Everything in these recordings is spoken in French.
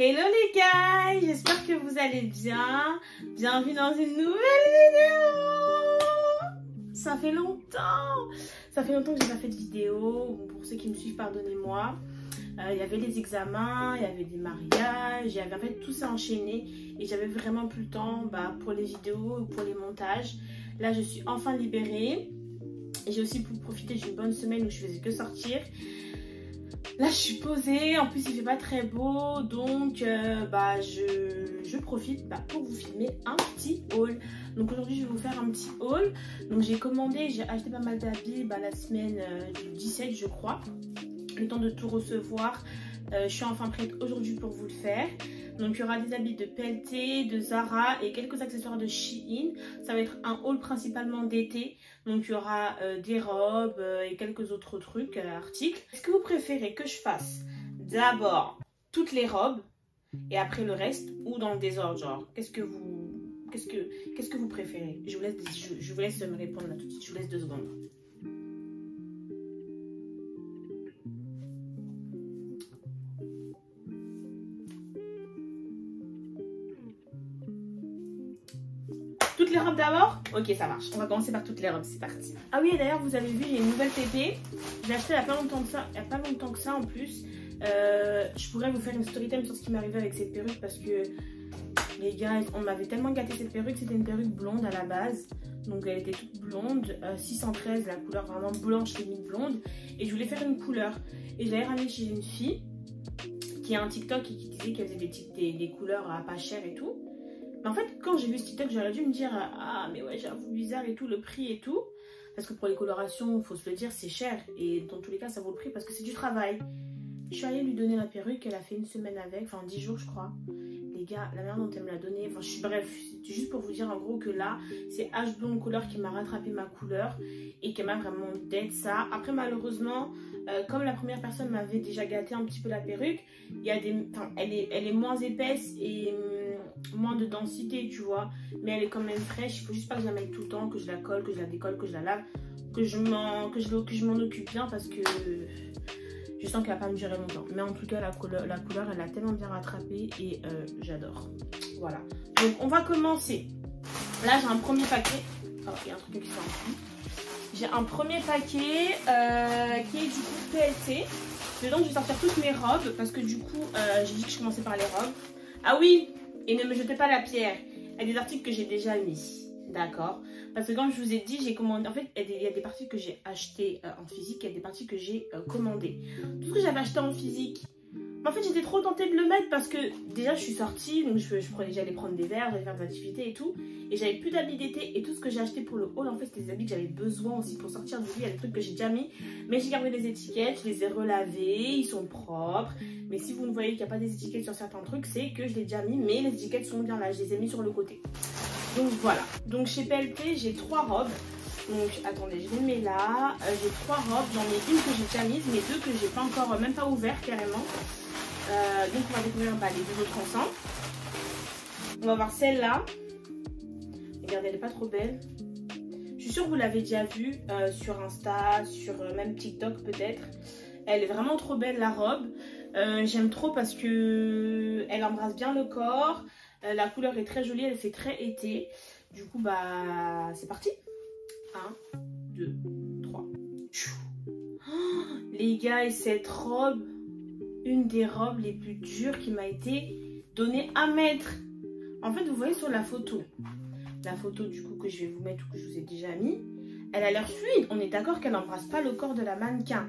Hello les gars, j'espère que vous allez bien. Bienvenue dans une nouvelle vidéo. Ça fait longtemps que j'ai pas fait de vidéo. Pour ceux qui me suivent, pardonnez-moi. Il y avait les examens, il y avait des mariages, il y avait en fait tout ça enchaîné et j'avais vraiment plus le temps pour les vidéos ou pour les montages. Là, je suis enfin libérée. J'ai aussi pu profiter d'une bonne semaine où je faisais que sortir. Là, je suis posée. En plus, il fait pas très beau. Donc, je profite pour vous filmer un petit haul. Donc, aujourd'hui, je vais vous faire un petit haul. Donc, j'ai acheté pas mal d'habits la semaine du 17, je crois. Le temps de tout recevoir. Je suis enfin prête aujourd'hui pour vous le faire. Donc, il y aura des habits de PLT, de Zara et quelques accessoires de Shein. Ça va être un haul principalement d'été. Donc, il y aura des robes et quelques autres trucs, articles. Est-ce que vous préférez que je fasse d'abord toutes les robes et après le reste ou dans le désordre, genre qu'est-ce que vous préférez? Je vous laisse me répondre là tout de suite. Je vous laisse 2 secondes. Toutes les robes d'abord? Ok, ça marche. On va commencer par toutes les robes, c'est parti. Ah oui, et d'ailleurs, vous avez vu, j'ai une nouvelle pépé. J'ai acheté il n'y a pas longtemps que ça en plus. Je pourrais vous faire une story time sur ce qui m'est arrivé avec cette perruque parce que les gars, on m'avait tellement gâté cette perruque. C'était une perruque blonde à la base. Donc elle était toute blonde, 613, la couleur vraiment blanche limite blonde. Et je voulais faire une couleur. Et je l'avais ramenée chez une fille qui a un TikTok et qui disait qu'elle faisait des couleurs à pas cher et tout. Mais en fait, quand j'ai vu ce TikTok, j'aurais dû me dire ah, mais ouais, j'avoue, bizarre et tout, le prix et tout. Parce que pour les colorations, il faut se le dire, c'est cher. Et dans tous les cas, ça vaut le prix parce que c'est du travail. Je suis allée lui donner la perruque, elle a fait une semaine avec, enfin 10 jours, je crois. Les gars, la manière dont elle me l'a donnée, enfin, bref, c'est juste pour vous dire en gros que là, c'est H Blonde Couleur qui m'a rattrapé ma couleur et qui m'a vraiment d'aide ça. Après, malheureusement, comme la première personne m'avait déjà gâté un petit peu la perruque, il y a elle est moins épaisse et moins de densité, tu vois, mais elle est quand même fraîche. Il faut juste pas que je la mette tout le temps, que je la colle, que je la décolle, que je la lave, que je m'en occupe bien parce que je sens qu'elle va pas me durer longtemps. Mais en tout cas, la couleur elle a tellement bien rattrapé et j'adore. Voilà, donc on va commencer. Là, j'ai un premier paquet. Oh, il y a un truc qui sort ici. J'ai un premier paquet qui est du coup PLT. Dedans, je vais sortir toutes mes robes parce que du coup, j'ai dit que je commençais par les robes. Ah oui, et ne me jetez pas la pierre. Il y a des articles que j'ai déjà mis. D'accord? Parce que comme je vous ai dit, j'ai commandé. En fait, il y a des parties que j'ai achetées en physique, il y a des parties que j'ai commandées. Tout ce que j'avais acheté en physique, en fait, j'étais trop tentée de le mettre parce que déjà, je suis sortie, donc j'allais prendre des verres, j'allais faire des activités et tout. Et j'avais plus d'habits d'été. Et tout ce que j'ai acheté pour le haul, en fait, c'était des habits que j'avais besoin aussi pour sortir du lit. Il y a des trucs que j'ai déjà mis. Mais j'ai gardé les étiquettes, je les ai relavées, ils sont propres. Mais si vous ne voyez qu'il n'y a pas des étiquettes sur certains trucs, c'est que je l'ai déjà mis. Mais les étiquettes sont bien là, je les ai mis sur le côté. Donc voilà. Donc chez PLT, j'ai 3 robes. Donc attendez, je les mets là. J'ai 3 robes. J'en ai une que j'ai déjà mise, mais 2 que j'ai pas encore, même pas ouvert carrément. Donc on va découvrir les 2 autres ensemble. On va voir celle-là. Regardez, elle n'est pas trop belle. Je suis sûre que vous l'avez déjà vue sur Insta, sur même TikTok peut-être. Elle est vraiment trop belle la robe. J'aime trop parce que elle embrasse bien le corps. La couleur est très jolie, elle fait très été. Du coup, c'est parti. 1, 2, 3. Oh, les gars, et cette robe, une des robes les plus dures qui m'a été donnée à mettre. En fait, vous voyez sur la photo du coup que je vais vous mettre ou que je vous ai déjà mis, elle a l'air fluide. On est d'accord qu'elle n'embrasse pas le corps de la mannequin.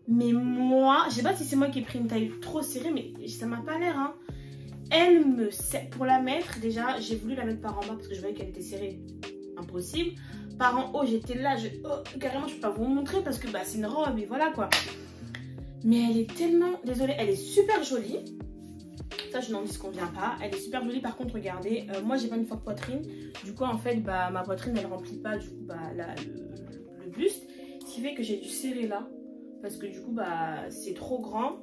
Mais moi, je sais pas si c'est moi qui ai pris une taille trop serrée, mais ça m'a pas l'air, hein. Elle me sert. Pour la mettre, déjà, j'ai voulu la mettre par en bas parce que je voyais qu'elle était serrée. Impossible. Par en haut, j'étais là. Carrément, je peux pas vous montrer parce que c'est une robe et voilà quoi. Mais elle est tellement... Désolée, elle est super jolie. Ça, je n'en disconviens pas. Elle est super jolie. Par contre, regardez, moi, j'ai pas une forte poitrine. Du coup, en fait, ma poitrine, elle remplit pas du coup le buste. Ce qui fait que j'ai dû serrer là. Parce que du coup, c'est trop grand.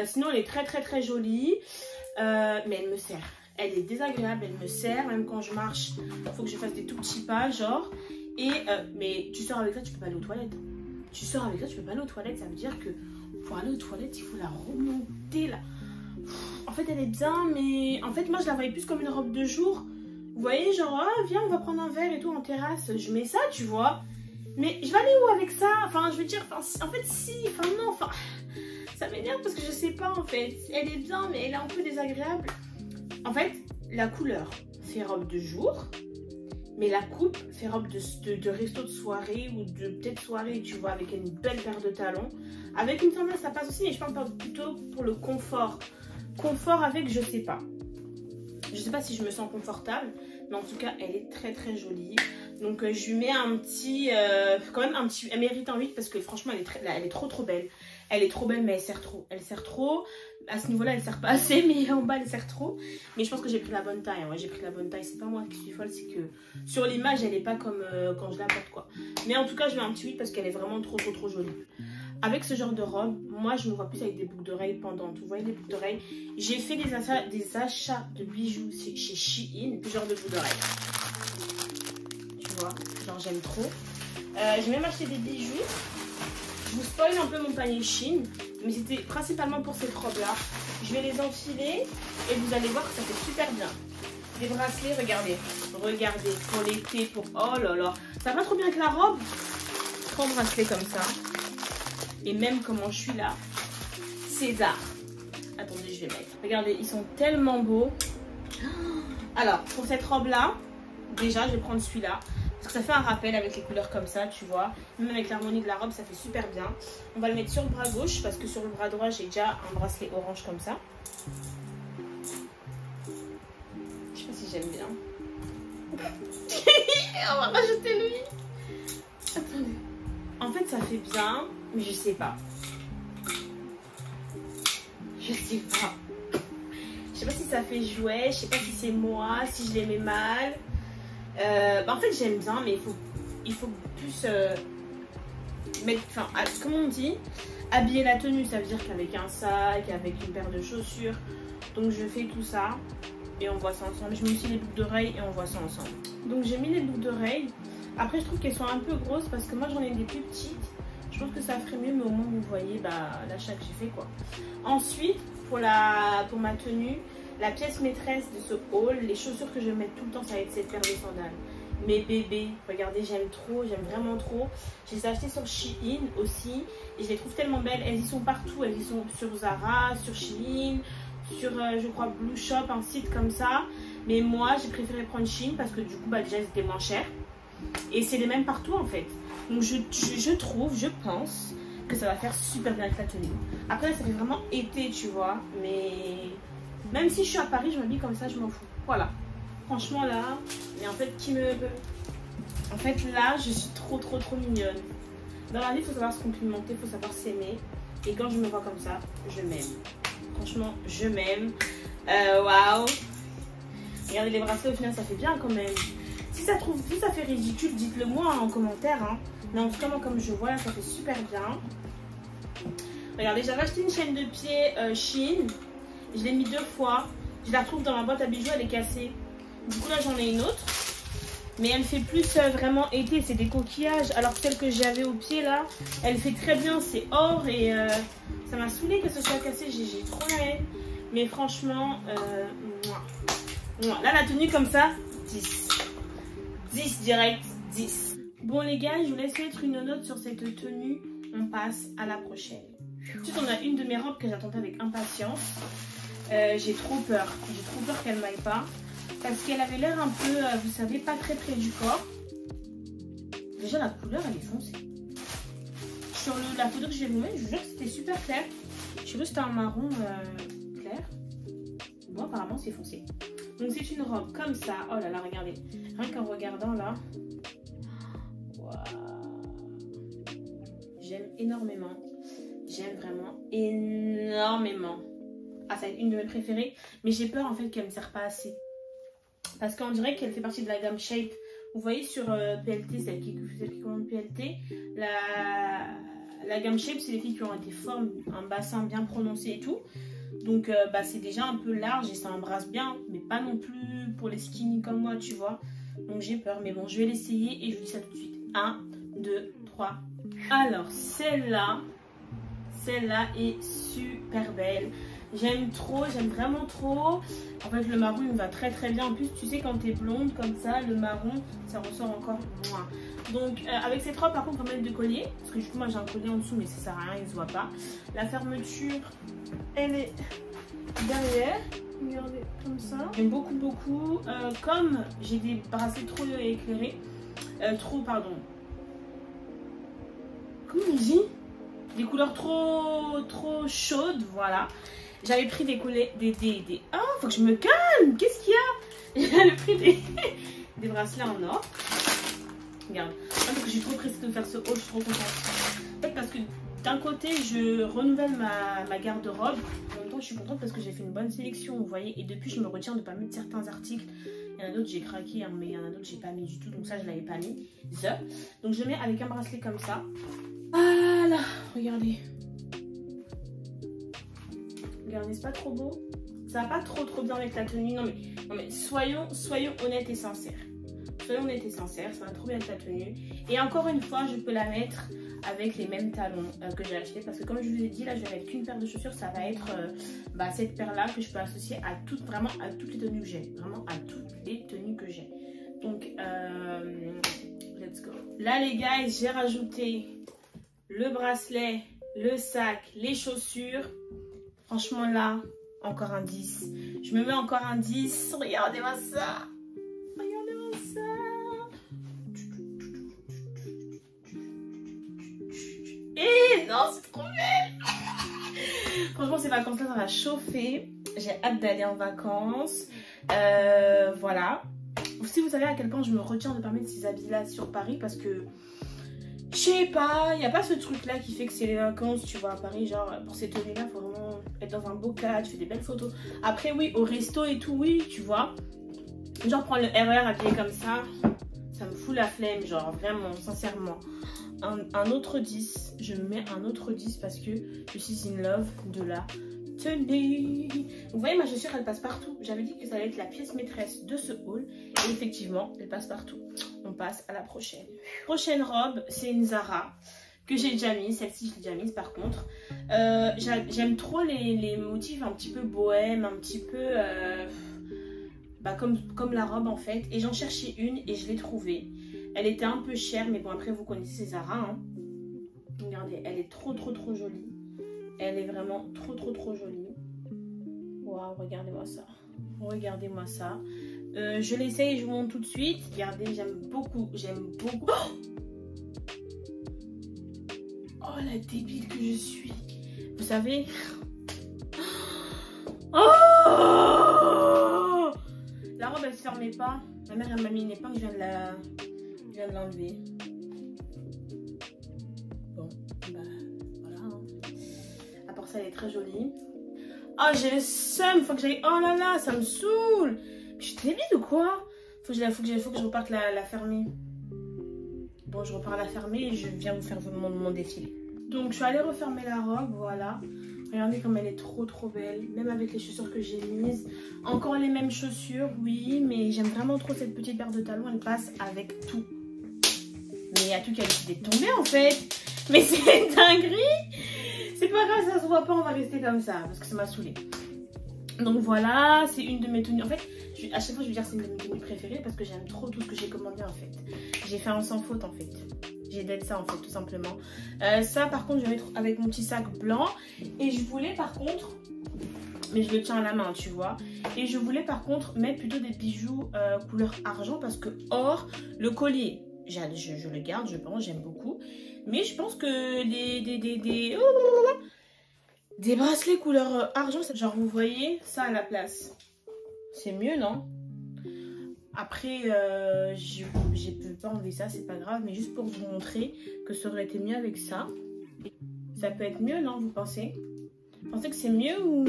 Sinon, elle est très, très, très jolie. Mais elle me sert. Elle est désagréable, elle me sert. Même quand je marche, il faut que je fasse des tout petits pas, genre. Mais tu sors avec ça, tu peux pas aller aux toilettes. Tu sors avec ça, tu peux pas aller aux toilettes. Ça veut dire que pour aller aux toilettes, il faut la remonter là. En fait, elle est bien, mais en fait, moi, je la voyais plus comme une robe de jour. Vous voyez, genre, ah, viens, on va prendre un verre et tout en terrasse. Je mets ça, tu vois. Mais je vais aller où avec ça? Enfin, je veux dire, en fait, si, enfin, non, enfin, ça m'énerve parce que je sais pas, en fait. Elle est bien, mais elle est un peu désagréable. En fait, la couleur fait robe de jour, mais la coupe fait robe de resto de soirée ou de peut-être soirée, tu vois, avec une belle paire de talons. Avec une sandale, ça passe aussi, mais je parle plutôt pour le confort. Confort avec, je sais pas. Je sais pas si je me sens confortable, mais en tout cas, elle est très très jolie. Donc, je lui mets un petit, quand même un petit, elle mérite un 8 parce que franchement, elle est trop belle. Elle est trop belle, mais elle sert trop. Elle sert trop. À ce niveau-là, elle sert pas assez, mais en bas, elle sert trop. Mais je pense que j'ai pris la bonne taille. Ouais, j'ai pris la bonne taille. C'est pas moi qui suis folle, c'est que sur l'image, elle est pas comme quand je la porte, quoi. Mais en tout cas, je mets un petit 8 parce qu'elle est vraiment trop jolie. Avec ce genre de robe, moi, je me vois plus avec des boucles d'oreilles pendantes. Vous voyez les boucles d'oreilles? J'ai fait des achats de bijoux chez Shein, ce genre de boucles d'oreilles. Tu vois, genre j'aime trop. J'ai même acheté des bijoux. Je vous spoil un peu mon panier Shein, mais c'était principalement pour cette robe-là. Je vais les enfiler et vous allez voir que ça fait super bien. Les bracelets, regardez. Regardez, pour l'été, pour... Oh là là. Ça va pas trop bien avec la robe. 3 bracelets comme ça. Et même comment je suis là. César. Attendez, je vais mettre. Regardez, ils sont tellement beaux. Alors, pour cette robe-là, déjà, je vais prendre celui-là. Parce que ça fait un rappel avec les couleurs comme ça, tu vois. Même avec l'harmonie de la robe, ça fait super bien. On va le mettre sur le bras gauche parce que sur le bras droit, j'ai déjà un bracelet orange comme ça. Je sais pas si j'aime bien. On va rajouter lui. Attendez. En fait, ça fait bien, mais je sais pas. Je sais pas. Je sais pas si ça fait jouet, je sais pas si c'est moi, si je les mets mal. En fait j'aime bien, mais il faut plus mettre, enfin, comme on dit, habiller la tenue, ça veut dire qu'avec un sac, avec une paire de chaussures. Donc je fais tout ça et on voit ça ensemble. Je mets aussi les boucles d'oreilles et on voit ça ensemble. Donc j'ai mis les boucles d'oreilles. Après je trouve qu'elles sont un peu grosses parce que moi j'en ai des plus petites. Je pense que ça ferait mieux, mais au moins vous voyez l'achat que j'ai fait, quoi. Ensuite, pour ma tenue, la pièce maîtresse de ce haul, les chaussures que je vais mettre tout le temps, ça va être cette paire de sandales. Mes bébés, regardez, j'aime trop, j'aime vraiment trop. Je les ai achetées sur Shein aussi et je les trouve tellement belles. Elles y sont partout, elles y sont sur Zara, sur Shein, sur je crois Blue Shop, un site comme ça. Mais moi, j'ai préféré prendre Shein parce que du coup, déjà, c'était moins cher. Et c'est les mêmes partout en fait. Donc je pense que ça va faire super bien avec la tenue. Après, ça fait vraiment été, tu vois. Mais même si je suis à Paris, je m'habille comme ça, je m'en fous. Voilà. Franchement là, mais en fait, qui me veut? En fait là, je suis trop mignonne. Dans la vie, il faut savoir se complimenter, il faut savoir s'aimer. Et quand je me vois comme ça, je m'aime. Franchement, je m'aime. Waouh. Regardez les bracelets, au final, ça fait bien quand même. Si ça fait ridicule, dites-le moi en commentaire. Hein. Mais en tout cas, moi, comme je vois, là, ça fait super bien. Regardez, j'avais acheté une chaîne de pied Shein. Je l'ai mis 2 fois. Je la retrouve dans ma boîte à bijoux, elle est cassée. Du coup, là, j'en ai une autre. Mais elle fait plus vraiment été, c'est des coquillages. Alors que celle que j'avais au pied, là, elle fait très bien, c'est or. Et ça m'a saoulée que ce soit cassé, j'ai trop la haine. Mais franchement, là, la tenue comme ça, 10. 10 direct, 10. Bon les gars, je vous laisse mettre une note sur cette tenue. On passe à la prochaine. Ensuite, on a une de mes robes que j'attendais avec impatience. J'ai trop peur qu'elle m'aille pas. Parce qu'elle avait l'air un peu, vous savez, pas très près du corps. Déjà, la couleur, elle est foncée. Sur la photo que je vais vous mettre, je vous jure que c'était super clair. Je sais pas si c'était un marron clair. Bon, apparemment, c'est foncé. Donc, c'est une robe comme ça. Oh là là, regardez. Rien qu'en regardant là. Waouh. J'aime énormément. J'aime vraiment énormément. Ah, ça va être une de mes préférées. Mais j'ai peur en fait qu'elle ne me sert pas assez. Parce qu'on dirait qu'elle fait partie de la gamme Shape. Vous voyez sur PLT, celle qui commande PLT, la gamme Shape, c'est les filles qui ont des formes, un bassin bien prononcé et tout. Donc c'est déjà un peu large et ça embrasse bien, mais pas non plus pour les skinny comme moi, tu vois. Donc j'ai peur, mais bon, je vais l'essayer et je vous dis ça tout de suite. 1, 2, 3. Alors, celle-là est super belle. J'aime trop, j'aime vraiment trop. En fait, le marron, il me va très très bien. En plus, tu sais, quand t'es blonde comme ça, le marron, ça ressort encore moins. Donc, avec cette robe, par contre, on va mettre de collier. Parce que du coup, moi, j'ai un collier en dessous, mais ça sert à rien, il se voit pas. La fermeture, elle est derrière. Regardez, comme ça. J'aime beaucoup, beaucoup. Comme j'ai des bracelets trop éclairés, pardon. Comment on dit? Des couleurs trop chaudes, voilà. J'avais pris des colliers, oh, faut que je me calme. Qu'est-ce qu'il y a? J'avais pris des bracelets en or. Regarde. Parce que je suis trop pressée de faire ce haul, je suis trop contente. En fait, parce que d'un côté, je renouvelle ma garde-robe. En même temps, je suis contente parce que j'ai fait une bonne sélection, vous voyez. Et depuis, je me retiens de ne pas mettre certains articles. Il y en a d'autres, j'ai craqué, hein, mais il y en a d'autres, j'ai pas mis du tout. Donc ça, je l'avais pas mis. Donc je mets avec un bracelet comme ça. Voilà, regardez. Regardez, c'est pas trop beau? Ça va pas trop bien avec la tenue. Non mais soyons honnêtes et sincères. Soyons honnêtes et sincères, ça va trop bien avec la tenue. Et encore une fois, je peux la mettre avec les mêmes talons que j'ai acheté. Parce que comme je vous ai dit, là, je vais mettre qu'une paire de chaussures. Ça va être cette paire-là que je peux associer à vraiment à toutes les tenues que j'ai. Vraiment à toutes les tenues que j'ai. Donc, let's go. Là, les gars, j'ai rajouté le bracelet, le sac, les chaussures. Franchement, là, encore un 10. Je me mets encore un 10. Regardez-moi ça. Regardez-moi ça. Et non, c'est trop belle. Franchement, ces vacances-là, ça va chauffer. J'ai hâte d'aller en vacances. Voilà. Si vous savez à quel point je me retiens de pas mettre ces habits-là sur Paris parce que je sais pas, il n'y a pas ce truc-là qui fait que c'est les vacances, tu vois, à Paris, genre, pour ces tenues-là, il faut vraiment être dans un beau cadre, tu fais des belles photos. Après, oui, au resto et tout, oui, tu vois. Genre, prendre le RER habillé comme ça me fout la flemme, genre, vraiment, sincèrement. Un autre 10, je me mets un autre 10 parce que je suis in love de la tenue. Vous voyez, ma chaussure, elle passe partout. J'avais dit que ça allait être la pièce maîtresse de ce haul. Et effectivement, elle passe partout. On passe à la prochaine. Prochaine robe, c'est une Zara que j'ai déjà mise. Celle-ci, je l'ai déjà mise par contre. J'aime trop les motifs un petit peu bohème, un petit peu comme la robe en fait. Et j'en cherchais une et je l'ai trouvée. Elle était un peu chère, mais bon, après, vous connaissez Zara. Hein. Regardez, elle est trop jolie. Elle est vraiment trop jolie. Waouh, regardez-moi ça. Regardez-moi ça. Je l'essaye et je vous montre tout de suite. Regardez, j'aime beaucoup. Oh, la débile que je suis. Vous savez. Oh, la robe, elle se fermait pas. Ma mère, elle m'a mis une épingle, je viens de l'enlever. Bon, bah, voilà. Hein. À part ça, elle est très jolie. Oh, j'ai le seum, faut que j'aille. Oh là là, ça me saoule. Je suis débile ou quoi? Faut que je reparte la fermer. Bon, je repars la fermer et je viens vous faire mon défilé. Donc, je suis allée refermer la robe, voilà. Regardez comme elle est trop belle, même avec les chaussures que j'ai mises. Encore les mêmes chaussures, oui, mais j'aime vraiment trop cette petite paire de talons, elle passe avec tout. Mais il y a tout qui a décidé de tomber en fait. Mais c'est une dinguerie. C'est pas grave, ça se voit pas, on va rester comme ça, parce que ça m'a saoulée. Donc voilà, c'est une de mes tenues. En fait, à chaque fois je vais dire c'est une de mes tenues préférées parce que j'aime trop tout ce que j'ai commandé en fait. J'ai fait un sans faute en fait. J'ai d'être ça en fait tout simplement. Ça par contre je vais mettre avec mon petit sac blanc. Et je voulais par contre, mais je le tiens à la main tu vois. Et je voulais par contre mettre plutôt des bijoux couleur argent parce que or, le collier, je le garde, je pense, j'aime beaucoup. Mais je pense que des bracelets couleur argent, genre vous voyez ça à la place. C'est mieux non? Après, je peux pas enlever ça, c'est pas grave. Mais juste pour vous montrer que ça aurait été mieux avec ça. Ça peut être mieux, non, vous pensez? Vous pensez que c'est mieux ou...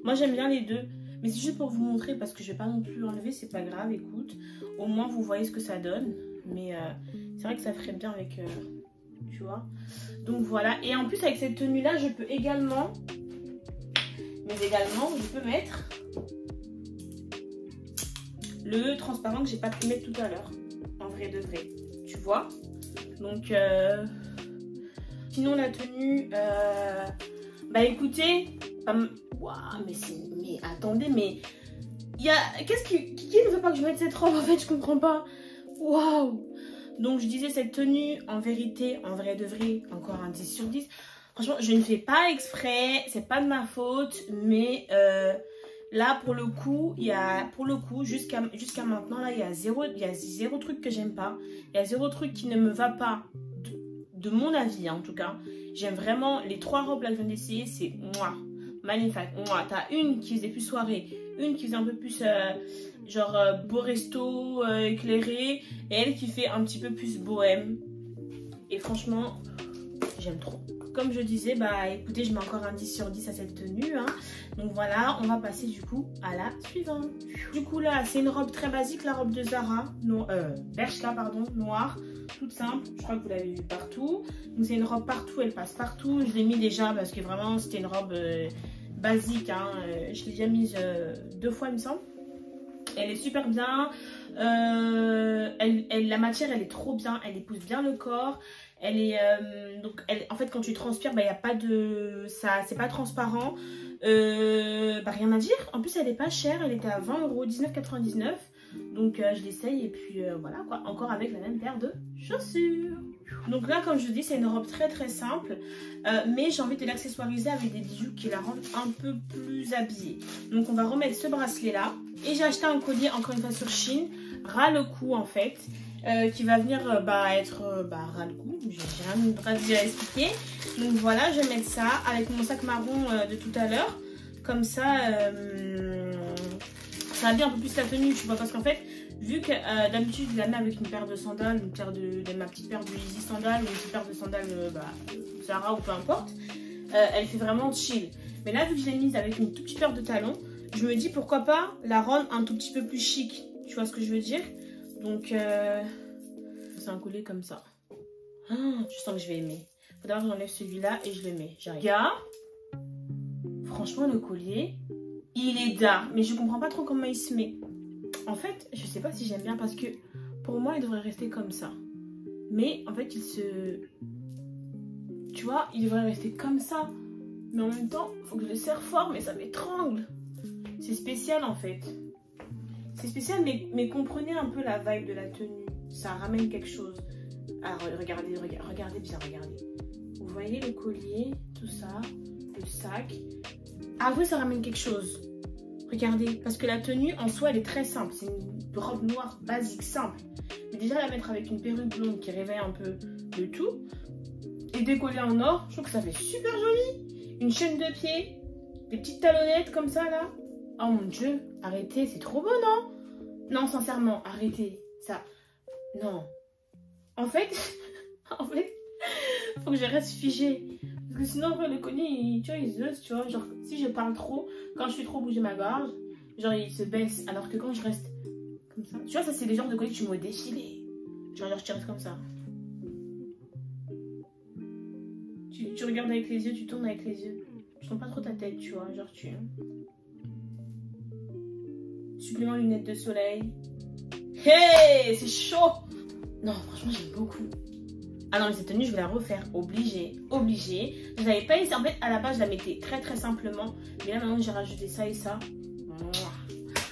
Moi, j'aime bien les deux. Mais c'est juste pour vous montrer parce que je vais pas non plus enlever, c'est pas grave, écoute. Au moins, vous voyez ce que ça donne. Mais c'est vrai que ça ferait bien avec... tu vois. Donc voilà. Et en plus, avec cette tenue-là, je peux également... je peux mettre... le transparent que j'ai pas pu mettre tout à l'heure, en vrai de vrai, tu vois. Donc sinon la tenue, bah écoutez, waouh, mais attendez, mais il y a... Qui ne veut pas que je mette cette robe en fait, je comprends pas. Waouh. Donc je disais cette tenue, en vérité, en vrai de vrai, encore un 10 sur 10. Franchement, je ne fais pas exprès, c'est pas de ma faute, mais là pour le coup, jusqu'à maintenant, là, il y a zéro truc que j'aime pas. Il y a zéro truc qui ne me va pas, de mon avis hein, en tout cas. J'aime vraiment les 3 robes là que je viens d'essayer, c'est moi. Magnifique. T'as une qui faisait plus soirée, une qui faisait un peu plus genre beau resto éclairé, et elle qui fait un petit peu plus bohème. Et franchement, j'aime trop. Comme je disais, bah écoutez, je mets encore un 10 sur 10 à cette tenue. Hein. Donc voilà, on va passer du coup à la suivante. Du coup là, c'est une robe très basique, la robe de Zara, Bershka pardon, noire, toute simple. Je crois que vous l'avez vu partout. Donc c'est une robe partout, elle passe partout. Je l'ai mis déjà parce que vraiment c'était une robe basique. Hein. Je l'ai déjà mise 2 fois il me semble. Elle est super bien. La matière elle est trop bien, elle épouse bien le corps. Elle est en fait quand tu transpires, bah il y a pas de c'est pas transparent. Bah rien à dire. En plus elle est pas chère, elle était à 20 €, 19,99 €. Donc je l'essaye et puis voilà quoi, encore avec la même paire de chaussures. Donc là comme je dis, c'est une robe très très simple, mais j'ai envie de l'accessoiriser avec des bijoux qui la rendent un peu plus habillée. Donc on va remettre ce bracelet là, et j'ai acheté un collier encore une fois sur Shein, ras le cou en fait, qui va venir être ras le cou, j'ai rien de à expliquer. Donc voilà, je vais mettre ça avec mon sac marron de tout à l'heure, comme ça ça habille un peu plus la tenue, tu vois, parce qu'en fait, vu que d'habitude je la mets avec une paire de sandales, ma petite paire de Yeezy sandales ou une petite paire de sandales Zara ou peu importe, elle fait vraiment chill. Mais là, vu que je l'ai mise avec une toute petite paire de talons, je me dis pourquoi pas la rendre un tout petit peu plus chic, tu vois ce que je veux dire. Donc, c'est un collier comme ça. Ah, tu sens que je vais aimer. Faut d'abord que j'enlève celui-là et je le mets. J'arrive. Franchement, le collier, il est d'art, mais je comprends pas trop comment il se met. En fait, je sais pas si j'aime bien parce que pour moi, il devrait rester comme ça. Mais en fait, tu vois, il devrait rester comme ça. Mais en même temps, il faut que je le serre fort, mais ça m'étrangle. C'est spécial en fait. C'est spécial, mais comprenez un peu la vibe de la tenue. Ça ramène quelque chose. Alors, regardez bien, regardez. Vous voyez le collier, tout ça, le sac. Ah oui, ça ramène quelque chose. Regardez, parce que la tenue en soi, elle est très simple. C'est une robe noire basique, simple. Mais déjà, la mettre avec une perruque blonde qui réveille un peu le tout et décoller en or, je trouve que ça fait super joli. Une chaîne de pied, des petites talonnettes comme ça, là. Oh mon Dieu, arrêtez, c'est trop beau, non? Non, sincèrement, arrêtez. Ça, non. En fait, faut que je reste figée. Parce que sinon, le collier, tu vois, genre, si je parle trop, quand je fais trop bouger ma gorge, genre, il se baisse. Alors que quand je reste comme ça, tu vois, ça, c'est les genres de colliers que tu m'as défilé. Genre, je reste comme ça. Tu regardes avec les yeux, tu tournes avec les yeux. Tu sens pas trop ta tête, tu vois, genre, supplément lunettes de soleil. Hey, c'est chaud! Non, franchement, j'aime beaucoup. Ah non, mais cette tenue, je vais la refaire. Obligée. Je l'avais pas essayé. En fait, à la base, je la mettais très très simplement. Mais là, maintenant, j'ai rajouté ça et ça.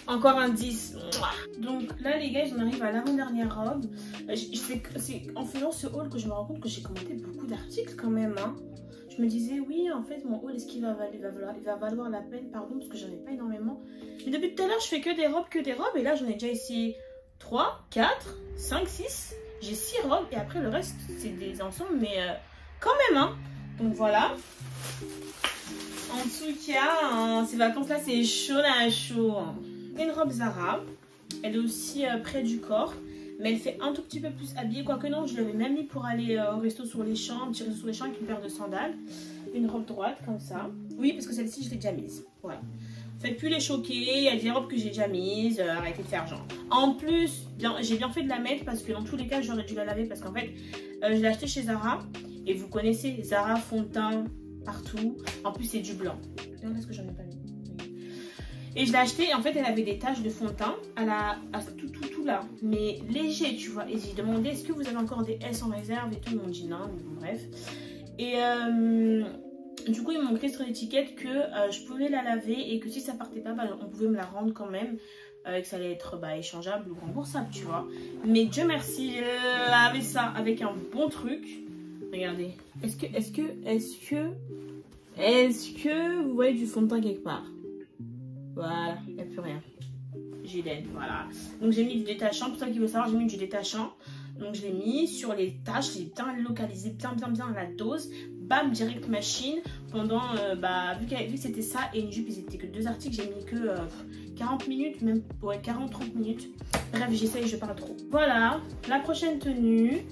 Encore un 10. Donc là, les gars, j'en arrive à l'avant-dernière robe. C'est en faisant ce haul que je me rends compte que j'ai commenté beaucoup d'articles quand même. Hein. Je me disais, oui, en fait, mon haul, est-ce qu'il va valoir la peine? Pardon, parce que j'en ai pas énormément. Mais depuis tout à l'heure, je fais que des robes. Et là, j'en ai déjà essayé 3, 4, 5, 6. J'ai 6 robes et après le reste c'est des ensembles, mais quand même hein. Donc voilà. En tout cas, ces vacances là c'est chaud là chaud. Une robe Zara. Elle est aussi près du corps, mais elle fait un tout petit peu plus habillée. Quoique non, je l'avais même mis pour aller au resto sur les champs, un petit resto sur les champs avec une paire de sandales. Une robe droite comme ça. Oui, parce que celle-ci je l'ai déjà mise. Voilà. Faites plus les choquer, il y a des robes que j'ai déjà mises, arrêtez de faire genre. En plus, j'ai bien fait de la mettre parce que dans tous les cas, j'aurais dû la laver parce qu'en fait, je l'ai acheté chez Zara. Et vous connaissez Zara, fond de teint, partout. En plus, c'est du blanc. Regardez ce que j'en ai pas mis. Et je l'ai acheté et en fait, elle avait des taches de fond de teint à tout là. Mais léger, tu vois. Et j'ai demandé, est-ce que vous avez encore des S en réserve et tout. Ils m'ont dit non, mais bon, bref. Et Du coup, ils m'ont écrit sur l'étiquette que je pouvais la laver et que si ça partait pas, bah, on pouvait me la rendre quand même. Et que ça allait être échangeable ou remboursable, tu vois. Mais Dieu merci, j'ai lavé ça avec un bon truc. Regardez. Est-ce que vous voyez du fond de teint quelque part? Voilà, il n'y a plus rien. J'ai d'aide, voilà. Donc j'ai mis du détachant, pour ceux qui veulent savoir, j'ai mis du détachant. Donc je l'ai mis sur les taches, j'ai bien localisé, bien la dose. Bam, direct machine. Pendant, vu que c'était ça et une jupe, ils étaient que 2 articles, j'ai mis que 40 minutes, même, ouais, 40-30 minutes. Bref, j'essaye, je parle trop. Voilà, la prochaine tenue.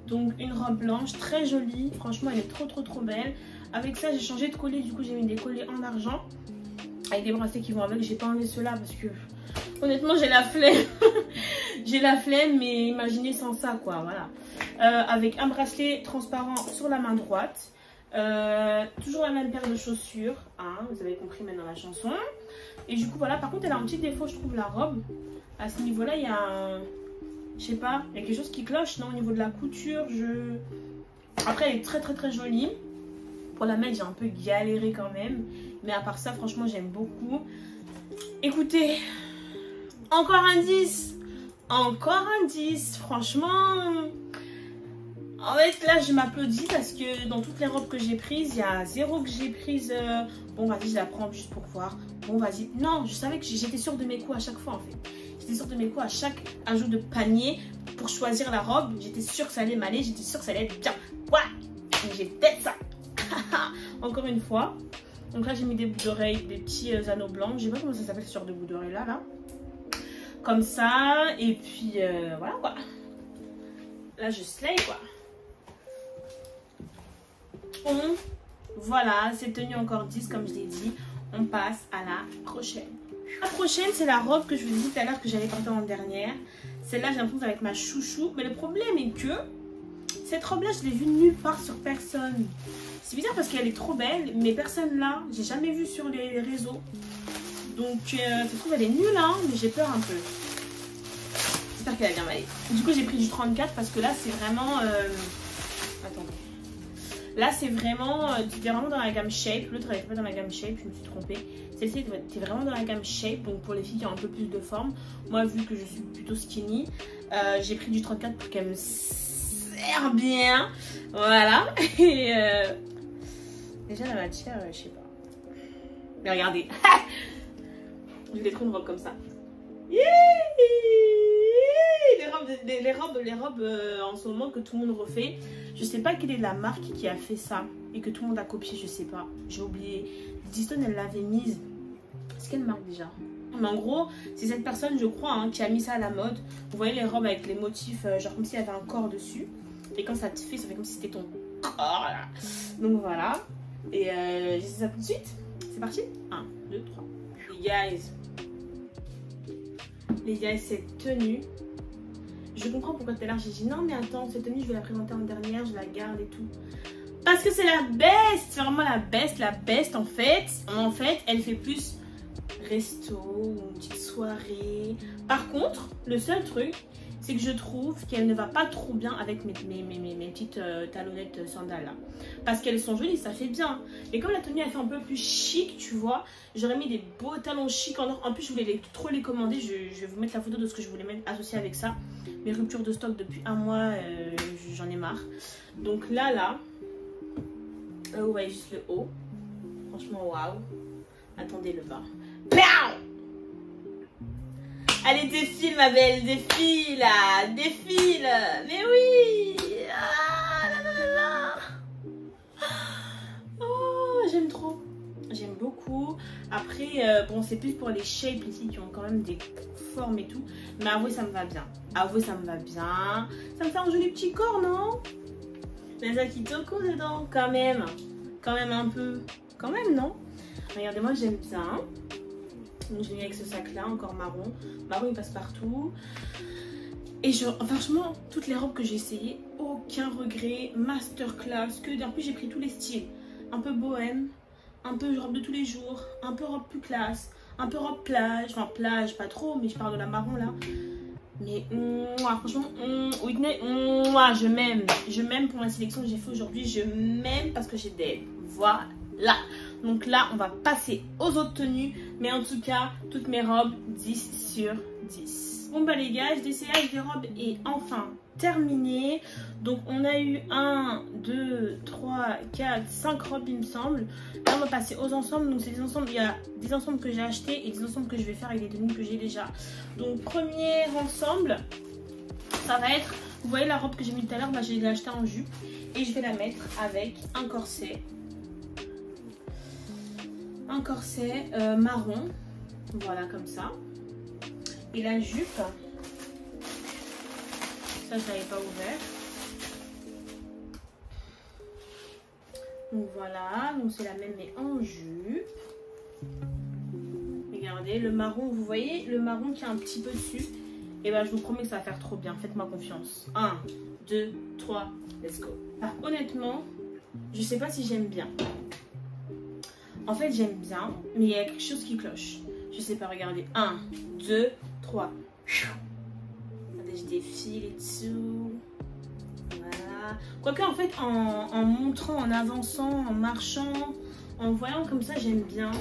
Donc une robe blanche, très jolie. Franchement, elle est trop belle. Avec ça, j'ai changé de collier, du coup j'ai mis des colliers en argent. Avec des bracelets qui vont avec, j'ai pas enlevé ceux-là parce que... Honnêtement, j'ai la flemme. J'ai la flemme, mais imaginez sans ça, quoi. Voilà. Avec un bracelet transparent sur la main droite. Toujours la même paire de chaussures. Hein, vous avez compris maintenant la chanson. Et du coup, voilà. Par contre, elle a un petit défaut, je trouve, la robe. À ce niveau-là, il y a un... Je sais pas, il y a quelque chose qui cloche, non? Au niveau de la couture, Après, elle est très jolie. Pour la mettre, j'ai un peu galéré quand même. Mais à part ça, franchement, j'aime beaucoup. Écoutez... Encore un 10. Encore un 10. Franchement. En fait, là, je m'applaudis parce que dans toutes les robes que j'ai prises, il y a 0 que j'ai prise. Bon, vas-y, je la prends juste pour voir. Bon, vas-y. Non, je savais que j'étais sûre de mes coups à chaque fois, en fait. J'étais sûre de mes coups à chaque ajout de panier pour choisir la robe. J'étais sûre que ça allait m'aller. J'étais sûre que ça allait être bien. Ouais. J'ai peut-être ça. Encore une fois. Donc là, j'ai mis des boucles d'oreilles, des petits anneaux blancs. Je sais pas comment ça s'appelle ce genre de boucles d'oreilles là. Comme ça, et puis voilà quoi. Là je slay quoi. Voilà, c'est tenu encore 10 comme je l'ai dit. On passe à la prochaine. La prochaine c'est la robe que je vous ai dit tout à l'heure que j'avais portée en dernière. Celle-là j'ai l'impression que ça va être ma chouchou. Mais le problème est que cette robe-là je l'ai vue nulle part sur personne. C'est bizarre parce qu'elle est trop belle, mais personne là, j'ai jamais vu sur les réseaux. Donc, je trouve elle est nulle, hein, mais j'ai peur un peu. J'espère qu'elle va bien m'aller. Du coup, j'ai pris du 34 parce que là, c'est vraiment... Attendez. Là, c'est vraiment... C'était vraiment dans la gamme Shape. L'autre, elle n'était pas dans la gamme Shape, je me suis trompée. Celle-ci était vraiment dans la gamme Shape, donc pour les filles qui ont un peu plus de forme. Moi, vu que je suis plutôt skinny, j'ai pris du 34 pour qu'elle me serre bien. Voilà. Et déjà, la matière, je sais pas. Mais regardez. Je vais trop une robe comme ça. Les robes en ce moment que tout le monde refait. Je sais pas quelle est la marque qui a fait ça et que tout le monde a copié, je sais pas. J'ai oublié. Diston, elle l'avait mise. C'est quelle marque déjà? Mais en gros, c'est cette personne, je crois, hein, qui a mis ça à la mode. Vous voyez les robes avec les motifs, genre comme s'il y avait un corps dessus. Et quand ça te fait, ça fait comme si c'était ton corps là. Donc voilà. Et j'essaie ça tout de suite. C'est parti. 1, 2, 3. Les guys, cette tenue, je comprends pourquoi tout à l'heure j'ai dit non mais attends, cette tenue je vais la présenter en dernière, je la garde et tout. Parce que c'est la best, c'est vraiment la best en fait. En fait, elle fait plus resto ou une petite soirée. Par contre, le seul truc, c'est que je trouve qu'elle ne va pas trop bien avec mes petites talonnettes sandales là. Parce qu'elles sont jolies, ça fait bien. Mais comme la tenue elle fait un peu plus chic, tu vois, j'aurais mis des beaux talons chic en or. En plus, je voulais trop les commander. Je vais vous mettre la photo de ce que je voulais mettre associé avec ça. Mes ruptures de stock depuis un mois, j'en ai marre. Donc là, vous voyez juste le haut. Franchement, waouh. Attendez le bas. Pow! Allez, défile ma belle, défile là, défile. Mais oui. Oh, j'aime trop. J'aime beaucoup. Après, bon, c'est plus pour les shapes ici qui ont quand même des formes et tout. Mais avouez, ça me va bien. Avouez, ça me va bien. Ça me fait un joli petit corps, non? Mais ça qui toko dedans, quand même. Quand même un peu. Quand même, non? Regardez, moi, j'aime bien. Donc je l'ai mis avec ce sac là, encore marron. Marron il passe partout. Et franchement, toutes les robes que j'ai essayées, aucun regret, masterclass. En plus j'ai pris tous les styles. Un peu bohème, un peu robe de tous les jours, un peu robe plus classe, un peu robe plage. Enfin plage, pas trop, mais je parle de la marron là. Mais franchement, Whitney, je m'aime. Je m'aime pour la sélection que j'ai fait aujourd'hui. Je m'aime parce que j'ai des... Voilà. là. Donc là, on va passer aux autres tenues. Mais en tout cas, toutes mes robes, 10 sur 10. Bon bah les gars, le d'essayage des robes est enfin terminé. Donc on a eu 1, 2, 3, 4, 5 robes il me semble. Là on va passer aux ensembles. Donc c'est des ensembles, il y a des ensembles que j'ai achetés et des ensembles que je vais faire avec des tenues que j'ai déjà. Donc premier ensemble, ça va être, vous voyez la robe que j'ai mis tout à l'heure, bah, je l'ai achetée en jupe. Et je vais la mettre avec un corset. Un corset marron. Voilà comme ça. Et la jupe, ça je n'avais pas ouvert. Donc voilà, donc c'est la même mais en jupe. Regardez, le marron, vous voyez le marron qui est un petit peu dessus. Et ben je vous promets que ça va faire trop bien, faites-moi confiance. 1, 2, 3, let's go. Alors, honnêtement, je sais pas si j'aime bien. En fait j'aime bien, mais il y a quelque chose qui cloche. Je sais pas, regardez. 1, 2, 3. Regardez, je défile et tout. Voilà. Quoique en fait, en montrant, en avançant, en marchant, en voyant comme ça, j'aime bien.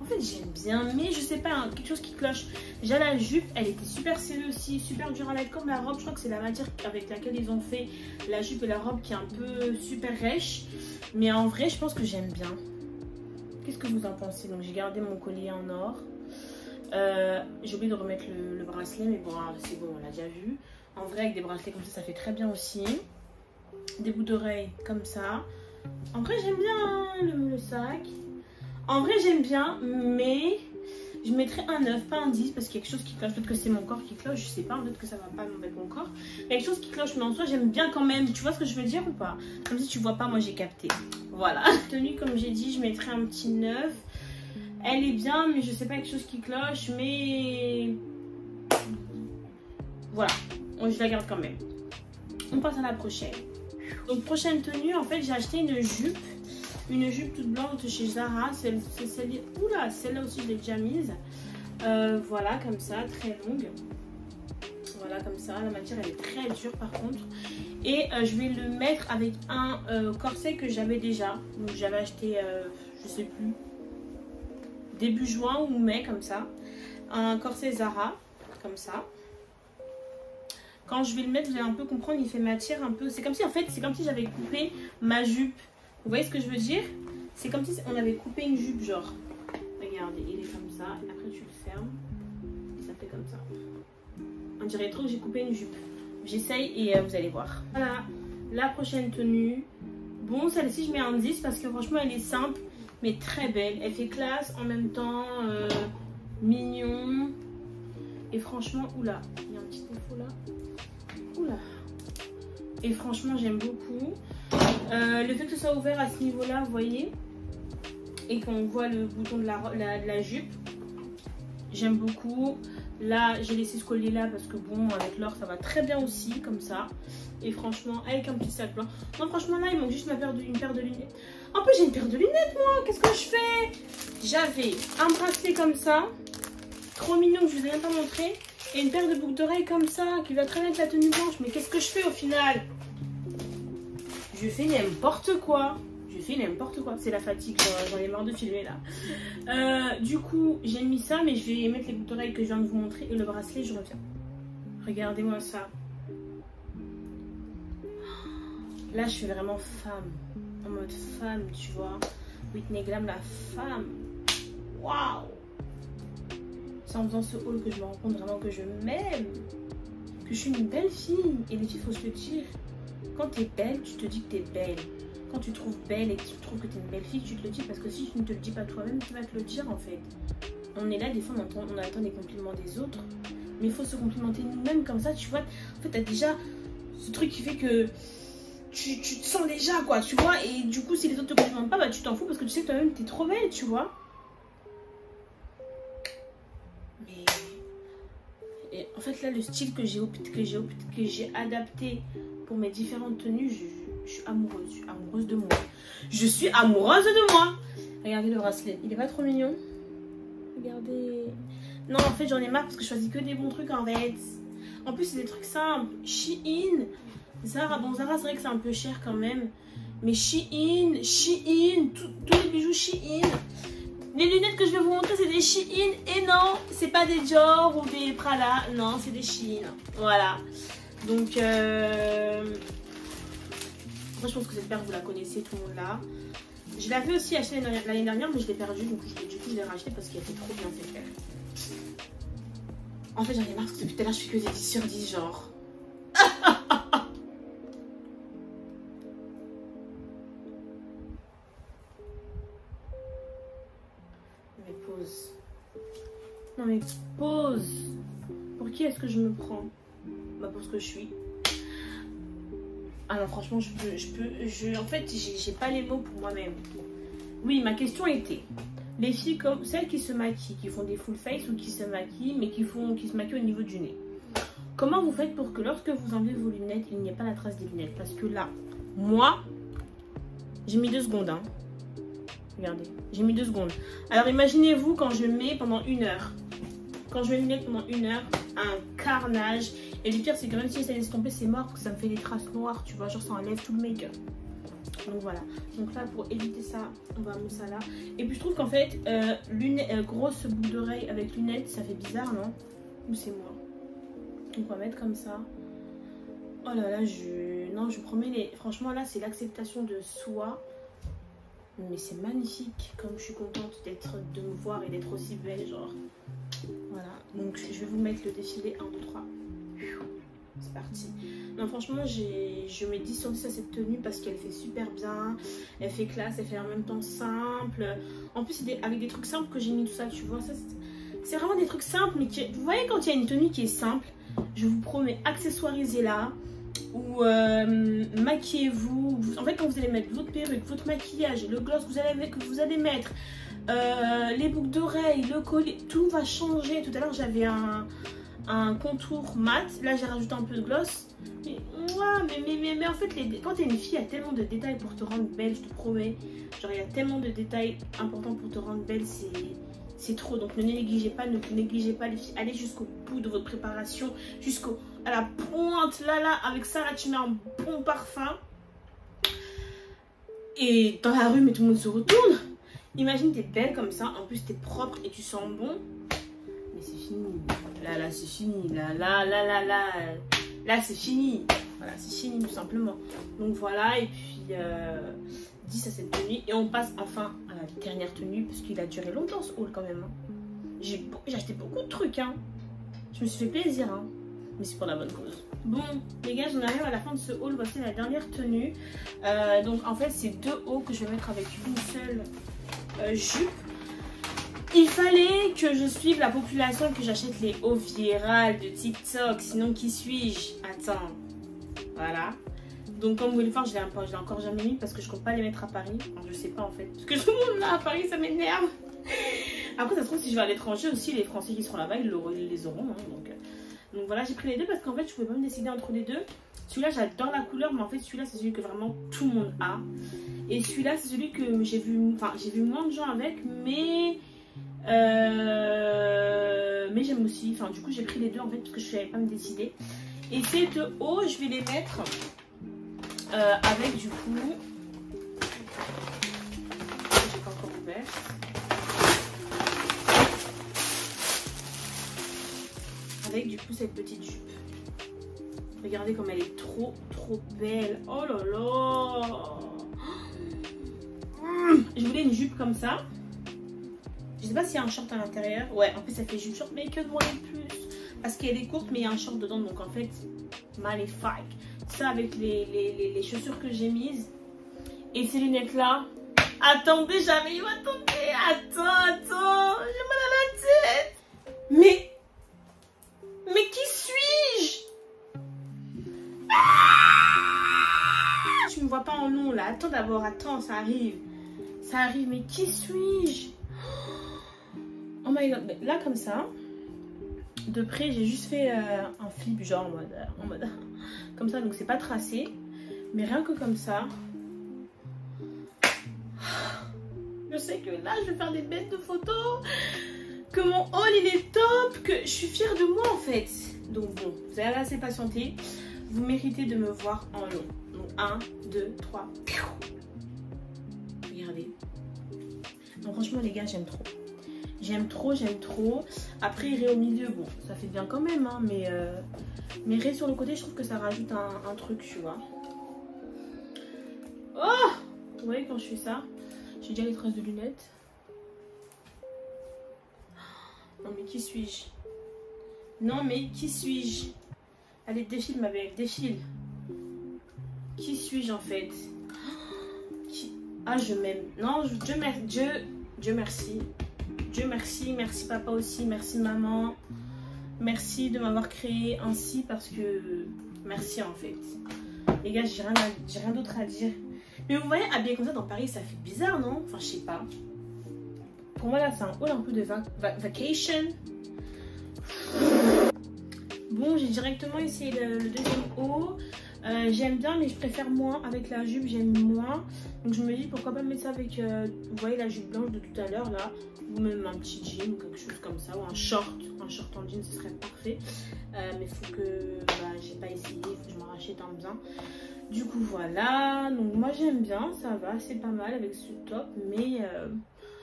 En fait, j'aime bien, mais je sais pas, hein, quelque chose qui cloche. Déjà, la jupe, elle était super serrée aussi, super dure à mettre comme la robe. Je crois que c'est la matière avec laquelle ils ont fait la jupe et la robe qui est un peu super rêche. Mais en vrai, je pense que j'aime bien. Qu'est-ce que vous en pensez? Donc, j'ai gardé mon collier en or. J'ai oublié de remettre le bracelet, mais bon, c'est bon, on l'a déjà vu. En vrai, avec des bracelets comme ça fait très bien aussi. Des boucles d'oreilles comme ça. En vrai, j'aime bien hein, le sac. En vrai, j'aime bien, mais je mettrais un 9, pas un 10, parce qu'il y a quelque chose qui cloche. Peut-être que c'est mon corps qui cloche, je sais pas, peut-être que ça va pas avec mon corps. Il y a quelque chose qui cloche, mais en soi, j'aime bien quand même. Tu vois ce que je veux dire ou pas? Comme si tu vois pas, moi j'ai capté. Voilà. Tenue, comme j'ai dit, je mettrais un petit 9. Elle est bien, mais je sais pas, quelque chose qui cloche, mais voilà, je la garde quand même. On passe à la prochaine. Donc prochaine tenue, en fait, j'ai acheté une jupe toute blanche de chez Zara. Oula, celle-là aussi je l'ai déjà mise. Voilà, comme ça, très longue. Voilà, comme ça. La matière, elle est très dure par contre. Et je vais le mettre avec un corset que j'avais déjà. Donc j'avais acheté, je sais plus, début juin ou mai, comme ça. Un corset Zara, comme ça. Quand je vais le mettre, vous allez un peu comprendre, il fait matière un peu. C'est comme si, en fait, c'est comme si j'avais coupé ma jupe. Vous voyez ce que je veux dire? C'est comme si on avait coupé une jupe, genre. Regardez, il est comme ça. Et après, tu le fermes. Et ça fait comme ça. On dirait trop que j'ai coupé une jupe. J'essaye et vous allez voir. Voilà, la prochaine tenue. Bon, celle-ci, je mets un 10 parce que franchement, elle est simple, mais très belle. Elle fait classe, en même temps, mignon. Et franchement, oula, il y a un petit défaut là. Oula. Et franchement, j'aime beaucoup. Le fait que ce soit ouvert à ce niveau-là, vous voyez, et qu'on voit le bouton de la jupe, j'aime beaucoup. Là, j'ai laissé ce collier là parce que bon, avec l'or, ça va très bien aussi, comme ça. Et franchement, avec un petit sac blanc. Non, franchement, là, il manque juste une paire de lunettes. En plus, j'ai une paire de lunettes, moi. Qu'est-ce que je fais? J'avais un bracelet comme ça, trop mignon, que je vous ai même pas montré. Et une paire de boucles d'oreilles comme ça, qui va très bien avec la tenue blanche. Mais qu'est-ce que je fais au final? Je fais n'importe quoi. C'est la fatigue, j'en ai marre de filmer là. Du coup, j'ai mis ça, mais je vais mettre les boucles d'oreilles que je viens de vous montrer. Et le bracelet, je reviens. Regardez-moi ça. Là, je suis vraiment femme. En mode femme, tu vois. Whitney Glam, la femme. Waouh! C'est en faisant ce haul que je me rends compte vraiment que je m'aime. Que je suis une belle fille. Et les filles, il faut se le dire. Quand t'es belle, tu te dis que t'es belle. Quand tu te trouves belle et que tu trouves que t'es une belle fille, tu te le dis. Parce que si tu ne te le dis pas toi-même, tu vas te le dire en fait. On est là, des fois, on attend les compliments des autres. Mais il faut se complimenter nous-mêmes comme ça, tu vois. En fait, t'as déjà ce truc qui fait que tu te sens déjà, quoi, tu vois. Et du coup, si les autres te complimentent pas, bah tu t'en fous parce que tu sais que toi-même, t'es trop belle, tu vois. Mais... Et en fait, là, le style que j'ai adapté pour mes différentes tenues, je suis amoureuse de moi. Je suis amoureuse de moi. Regardez le bracelet, il est pas trop mignon? Regardez. Non, en fait, j'en ai marre parce que je choisis que des bons trucs en fait. En plus, c'est des trucs simples. Shein, Zara. Bon, Zara, c'est vrai que c'est un peu cher quand même. Mais Shein, tous les bijoux Shein. Les lunettes que je vais vous montrer, c'est des Shein. Et non, c'est pas des Dior ou des Prada. Non, c'est des Shein. Voilà. Donc, moi, je pense que cette paire, vous la connaissez, tout le monde là. Je l'avais aussi acheté l'année dernière, mais je l'ai perdue. Donc, du coup, je l'ai racheté parce qu'elle était trop bien cette paire. En fait, j'en ai marre parce que depuis tout à l'heure, je fais que des 10 sur 10, genre. Mais pause. Non, mais pause. Pour qui est-ce que je me prends? Bah, pour ce que je suis. Ah non, franchement, en fait, j'ai pas les mots pour moi-même. Oui, ma question était, les filles comme celles qui se maquillent, qui font des full face ou qui se maquillent, mais qui se maquillent au niveau du nez. Comment vous faites pour que lorsque vous enlevez vos lunettes, il n'y ait pas la trace des lunettes? Parce que là, moi, j'ai mis 2 secondes. Hein. Regardez, j'ai mis 2 secondes. Alors imaginez-vous quand je mets pendant 1 heure. Quand je mets les lunettes pendant 1 heure, un carnage. Et le pire, c'est que même si ça l'estomper, c'est mort, parce que ça me fait des traces noires, tu vois, genre ça enlève tout le make-up. Donc voilà. Donc là, pour éviter ça, on va mettre ça là. Et puis je trouve qu'en fait, grosse boucle d'oreille avec lunettes, ça fait bizarre, non? Ou c'est moi? Donc on va mettre comme ça. Oh là là, non, je promets, franchement là, c'est l'acceptation de soi. Mais c'est magnifique, comme je suis contente de me voir et d'être aussi belle, genre. Voilà, donc je vais vous mettre le défilé 1, 2, 3. C'est parti. Non, franchement, je mets 10 sur 10 à cette tenue parce qu'elle fait super bien. Elle fait classe, elle fait en même temps simple. En plus, c'est avec des trucs simples que j'ai mis tout ça, tu vois. C'est vraiment des trucs simples, mais vous voyez quand il y a une tenue qui est simple, je vous promets, accessoirisez-la. Ou maquillez-vous. En fait, quand vous allez mettre votre perruque, votre maquillage, le gloss que vous allez mettre, les boucles d'oreilles, le collier, tout va changer. Tout à l'heure, j'avais un contour mat. Là, j'ai rajouté un peu de gloss. Mais, ouais, mais en fait, quand t'es une fille, il y a tellement de détails pour te rendre belle, je te promets. Genre, il y a tellement de détails importants pour te rendre belle, c'est trop. Donc, ne négligez pas les filles. Allez jusqu'au bout de votre préparation, à la pointe, là, avec ça, là, tu mets un bon parfum. Et dans la rue, mais tout le monde se retourne. Imagine, t'es belle comme ça, en plus, t'es propre et tu sens bon. Mais c'est fini. Là, c'est fini. Là, c'est fini. Voilà, c'est fini, tout simplement. Donc, voilà, et puis, 10 à cette tenue. Et on passe enfin à la dernière tenue, parce qu'il a duré longtemps, ce haul, quand même. Hein. J'ai acheté beaucoup de trucs, hein. Je me suis fait plaisir, hein. Mais c'est pour la bonne cause. Bon, les gars, j'en arrive à la fin de ce haul. Voici la dernière tenue. Donc, en fait, c'est 2 hauts que je vais mettre avec une seule jupe. Il fallait que je suive la population, que j'achète les hauts virales de TikTok. Sinon, qui suis-je? Attends. Voilà. Donc, comme vous pouvez le voir, je l'ai encore jamais mis parce que je ne compte pas les mettre à Paris. Alors, je sais pas en fait. Parce que tout le monde là à Paris, ça m'énerve. Après, ça se trouve, si je vais à l'étranger aussi, les Français qui seront là-bas, ils les auront. Hein, donc voilà, j'ai pris les deux parce qu'en fait, je pouvais pas me décider entre les deux. Celui-là, j'adore la couleur, mais en fait, celui-là, c'est celui que vraiment tout le monde a. Et celui-là, c'est celui que j'ai vu moins de gens avec, mais j'aime aussi. Enfin, du coup, j'ai pris les deux en fait parce que je savais pas me décider. Et ces 2 hauts, je vais les mettre avec du coup. J'ai pas encore ouvert. Avec du coup cette petite jupe. Regardez comme elle est trop belle. Oh là là. Je voulais une jupe comme ça. Je sais pas s'il y a un short à l'intérieur. Ouais, en plus ça fait jupe short, mais que demander plus. Parce qu'elle est courte, mais il y a un short dedans. Donc en fait, magnifique. Ça avec les chaussures que j'ai mises. Et ces lunettes là. Attendez, j'avais eu. Attends. J'ai mal à la tête. Mais qui suis-je? Tu me vois pas en long là. Attends d'abord, attends, ça arrive. Mais qui suis-je? Oh my god. Là comme ça. De près, j'ai juste fait un flip genre en mode comme ça. Donc c'est pas tracé. Mais rien que comme ça. Je sais que là, je vais faire des bêtes de photos. Que mon haul il est top, que je suis fière de moi en fait. Donc bon, vous avez assez patienté. Vous méritez de me voir en long. Donc 1, 2, 3. regardez. Non, franchement les gars, j'aime trop. J'aime trop, j'aime trop. Après, ré au milieu, bon, ça fait bien quand même, hein, mais ré sur le côté, je trouve que ça rajoute un truc, tu vois. Oh! Vous voyez quand je fais ça, j'ai déjà les traces de lunettes. Non mais qui suis-je? Non mais qui suis-je? Allez, défile ma belle, défile. Qui suis-je en fait? Ah, je m'aime. Non, Dieu merci. Dieu merci, merci papa aussi, merci maman. Merci de m'avoir créé ainsi parce que... Merci en fait. Les gars, j'ai rien d'autre à dire. Mais vous voyez, habillé comme ça dans Paris, ça fait bizarre, non? Enfin, je sais pas. Pour moi, là, c'est un haul un peu de vacation. Bon, j'ai directement essayé le deuxième haut. J'aime bien, mais je préfère moins. Avec la jupe, j'aime moins. Donc, je me dis, pourquoi pas mettre ça avec, vous voyez, la jupe blanche de tout à l'heure, là. Ou même un petit jean ou quelque chose comme ça. Ou un short en jean, ce serait parfait. Mais il faut que... Bah, j'ai pas essayé, il faut que je m'en rachète un bien. Du coup, voilà. Donc, moi, j'aime bien. Ça va, c'est pas mal avec ce top. Mais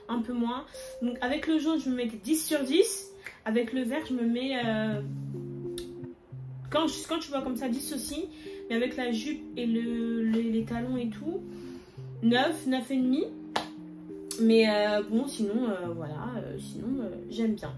un peu moins. Donc, avec le jaune, je me mettais 10 sur 10. Avec le vert, je me mets... Quand tu vois comme ça, 10 aussi. Mais avec la jupe et les talons et tout, 9, 9,5. Mais bon, sinon, voilà. Sinon, j'aime bien.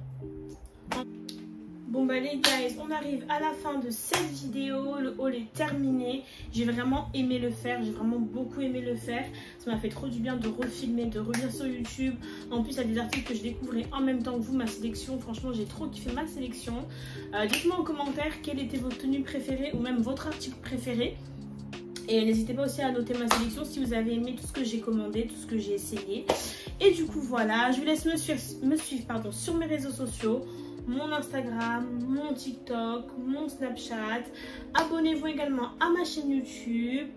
Bon bah les guys, on arrive à la fin de cette vidéo. Le haul est terminé. J'ai vraiment aimé le faire. J'ai vraiment beaucoup aimé le faire. Ça m'a fait trop du bien de refilmer, de revenir sur YouTube. En plus, il y a des articles que je découvrais en même temps que vous, ma sélection. Franchement, j'ai trop kiffé ma sélection. Dites-moi en commentaire quelle était votre tenue préférée ou même votre article préféré. Et n'hésitez pas aussi à noter ma sélection si vous avez aimé tout ce que j'ai commandé, tout ce que j'ai essayé. Et du coup, voilà. Je vous laisse me suivre sur mes réseaux sociaux. Mon Instagram, mon TikTok, mon Snapchat. Abonnez-vous également à ma chaîne YouTube.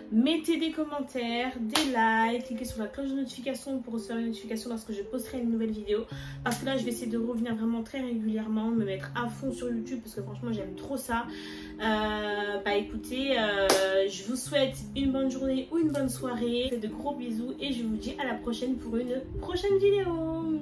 Mettez des commentaires, des likes, cliquez sur la cloche de notification pour recevoir une notification lorsque je posterai une nouvelle vidéo. Parce que là, je vais essayer de revenir vraiment très régulièrement, me mettre à fond sur YouTube parce que franchement, j'aime trop ça. Bah écoutez, je vous souhaite une bonne journée ou une bonne soirée. De gros bisous et je vous dis à la prochaine pour une prochaine vidéo.